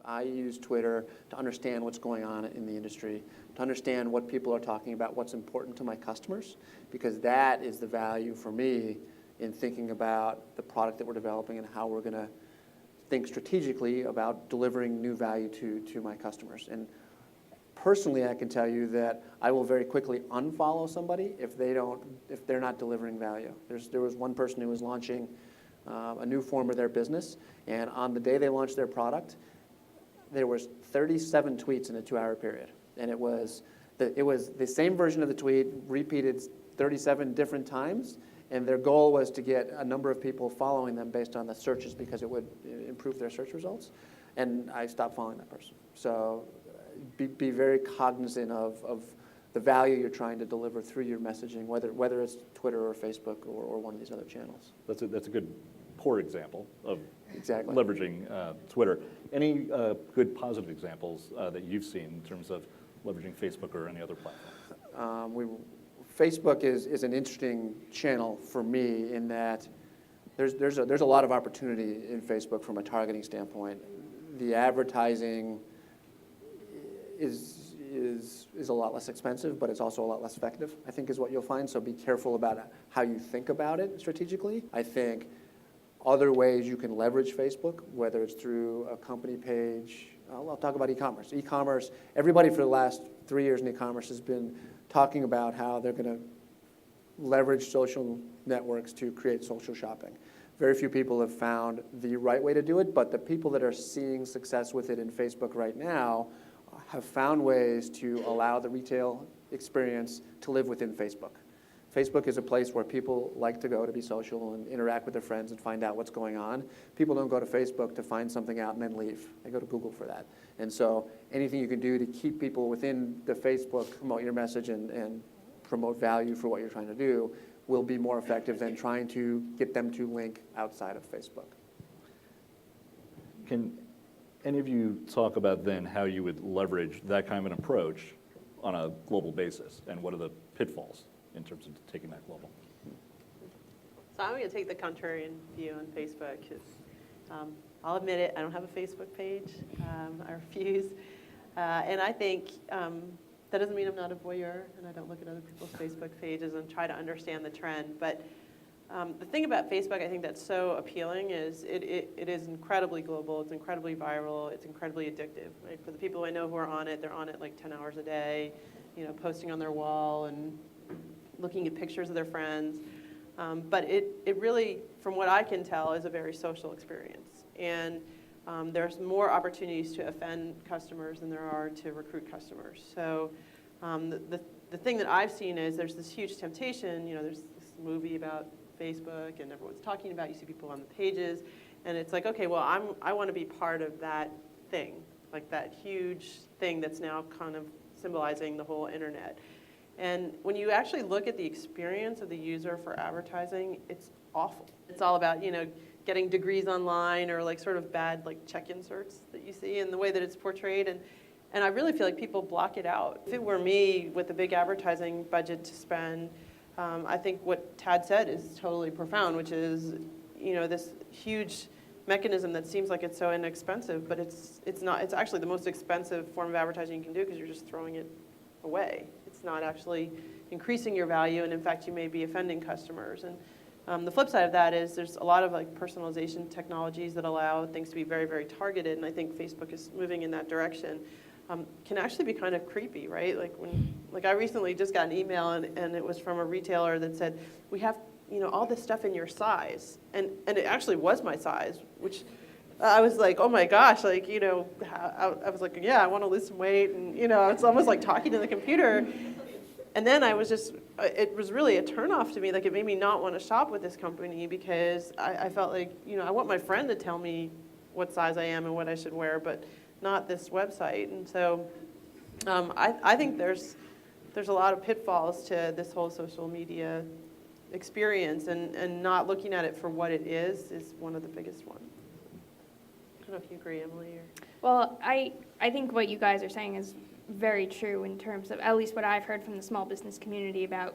I use Twitter to understand what's going on in the industry, to understand what people are talking about, what's important to my customers, because that is the value for me in thinking about the product that we're developing and how we're going to think strategically about delivering new value to my customers. And personally, I can tell you that I will very quickly unfollow somebody if they're not delivering value. There was one person who was launching a new form of their business, and on the day they launched their product, there was 37 tweets in a 2-hour period, and it was the same version of the tweet repeated 37 different times, and their goal was to get a number of people following them based on the searches because it would improve their search results, and I stopped following that person. So be very cognizant of the value you're trying to deliver through your messaging, whether it's Twitter or Facebook or one of these other channels. That's a good poor example of exactly leveraging Twitter. Any good positive examples that you've seen in terms of leveraging Facebook or any other platform? Facebook is an interesting channel for me in that there's a lot of opportunity in Facebook from a targeting standpoint. The advertising is a lot less expensive, but it's also a lot less effective, I think is what you'll find. So be careful about how you think about it strategically. I think other ways you can leverage Facebook, whether it's through a company page. I'll talk about e-commerce. E-commerce, everybody for the last 3 years in e-commerce has been talking about how they're going to leverage social networks to create social shopping. Very few people have found the right way to do it, but the people that are seeing success with it in Facebook right now have found ways to allow the retail experience to live within Facebook. Facebook is a place where people like to go to be social and interact with their friends and find out what's going on. People don't go to Facebook to find something out and then leave. They go to Google for that. And so anything you can do to keep people within the Facebook, promote your message and promote value for what you're trying to do will be more effective than trying to get them to link outside of Facebook. Can any of you talk about then how you would leverage that kind of an approach on a global basis, and what are the pitfalls in terms of taking that global? So I'm going to take the contrarian view on Facebook because I'll admit it, I don't have a Facebook page. I refuse. And I think that doesn't mean I'm not a voyeur and I don't look at other people's Facebook pages and try to understand the trend. But the thing about Facebook I think that's so appealing is it is incredibly global, it's incredibly viral, it's incredibly addictive. Right? For the people I know who are on it, they're on it like 10 hours a day, posting on their wall and looking at pictures of their friends. But it really, from what I can tell, is a very social experience. And there's more opportunities to offend customers than there are to recruit customers. So the thing that I've seen is there's this huge temptation. There's this movie about Facebook and everyone's talking about, you see people on the pages, and it's like, okay, well, I want to be part of that thing, like that huge thing that's now kind of symbolizing the whole internet. And when you actually look at the experience of the user for advertising, it's awful. It's all about, getting degrees online or like sort of bad like check inserts that you see and the way that it's portrayed. And I really feel like people block it out. If it were me with a big advertising budget to spend, I think what Tad said is totally profound, which is, this huge mechanism that seems like it's so inexpensive, but it's not. It's actually the most expensive form of advertising you can do because you're just throwing it away. It's not actually increasing your value, and in fact, you may be offending customers. And the flip side of that is there's a lot of like personalization technologies that allow things to be very, very targeted, and I think Facebook is moving in that direction. Can actually be kind of creepy, right? Like I recently just got an email and it was from a retailer that said, we have all this stuff in your size, and it actually was my size, which I was like, oh my gosh, I was like, yeah, I want to lose some weight, and it's almost like talking to the computer. And then I was it was really a turnoff to me. Like it made me not want to shop with this company because I felt like, I want my friend to tell me what size I am and what I should wear, but not this website. And so I think there's a lot of pitfalls to this whole social media experience, and not looking at it for what it is one of the biggest ones. I don't know if you agree, Emily. Well, I think what you guys are saying is very true in terms of at least what I've heard from the small business community about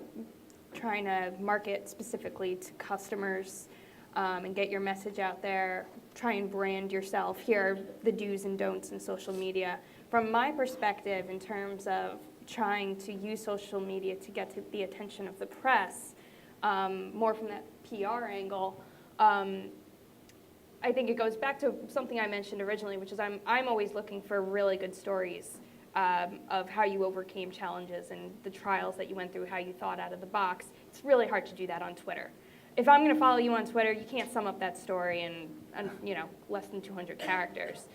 trying to market specifically to customers and get your message out there, try and brand yourself. Here are the do's and don'ts in social media. From my perspective, in terms of trying to use social media to get to the attention of the press, more from that PR angle, I think it goes back to something I mentioned originally, which is I'm always looking for really good stories of how you overcame challenges and the trials that you went through, how you thought out of the box. It's really hard to do that on Twitter. If I'm going to follow you on Twitter, you can't sum up that story in less than 200 characters.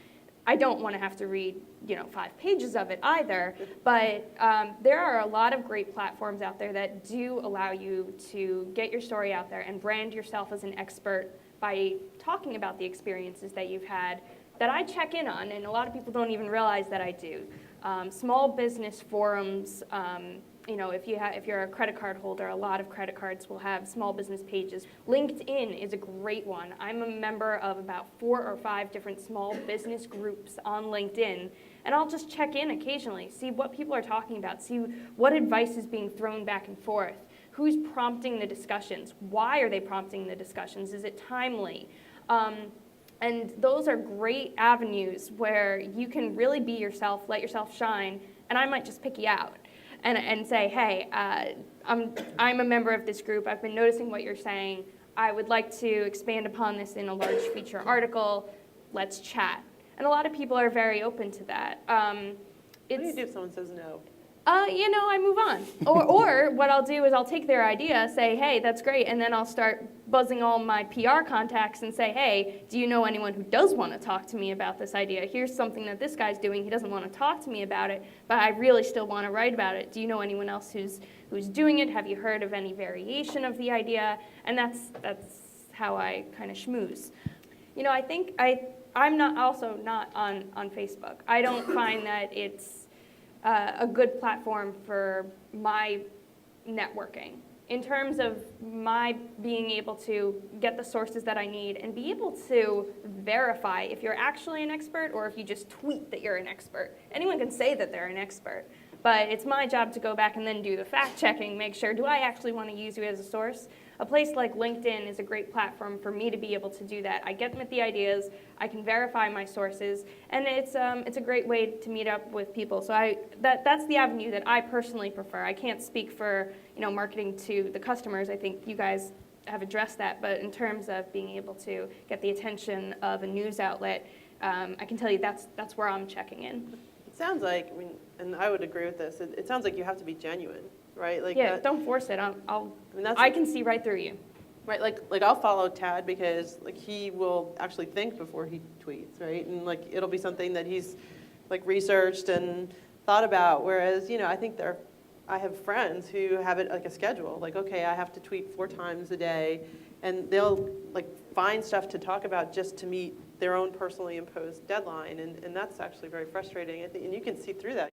I don't want to have to read 5 pages of it either, but there are a lot of great platforms out there that do allow you to get your story out there and brand yourself as an expert by talking about the experiences that you've had that I check in on, and a lot of people don't even realize that I do. Small business forums, if you're a credit card holder, a lot of credit cards will have small business pages. LinkedIn is a great one. I'm a member of about 4 or 5 different small business groups on LinkedIn, and I'll just check in occasionally, see what people are talking about, see what advice is being thrown back and forth. Who's prompting the discussions? Why are they prompting the discussions? Is it timely? And those are great avenues where you can really be yourself, let yourself shine, and I might just pick you out and say, hey, I'm a member of this group. I've been noticing what you're saying. I would like to expand upon this in a large feature article. Let's chat. And a lot of people are very open to that. What do you do if someone says no? I move on. Or what I'll do is I'll take their idea, say, hey, that's great, and then I'll start buzzing all my PR contacts and say, hey, do you know anyone who does want to talk to me about this idea? Here's something that this guy's doing. He doesn't want to talk to me about it, but I really still want to write about it. Do you know anyone else who's doing it? Have you heard of any variation of the idea? And that's how I kind of schmooze. I think I'm not on Facebook. I don't find that it's a good platform for my networking in terms of my being able to get the sources that I need and be able to verify if you're actually an expert or if you just tweet that you're an expert. Anyone can say that they're an expert, but it's my job to go back and then do the fact checking, make sure, do I actually want to use you as a source? A place like LinkedIn is a great platform for me to be able to do that. I get them with the ideas, I can verify my sources, and it's a great way to meet up with people. So that's the avenue that I personally prefer. I can't speak for marketing to the customers. I think you guys have addressed that, but in terms of being able to get the attention of a news outlet, I can tell you that's where I'm checking in. It sounds like, and I would agree with this, it sounds like you have to be genuine, right? Don't force it. I can see right through you. Right, like I'll follow Tad because he will actually think before he tweets, right? And it'll be something that he's researched and thought about. Whereas I think I have friends who have it like a schedule. Okay, I have to tweet 4 times a day, and they'll find stuff to talk about just to meet their own personally imposed deadline, and that's actually very frustrating. And you can see through that.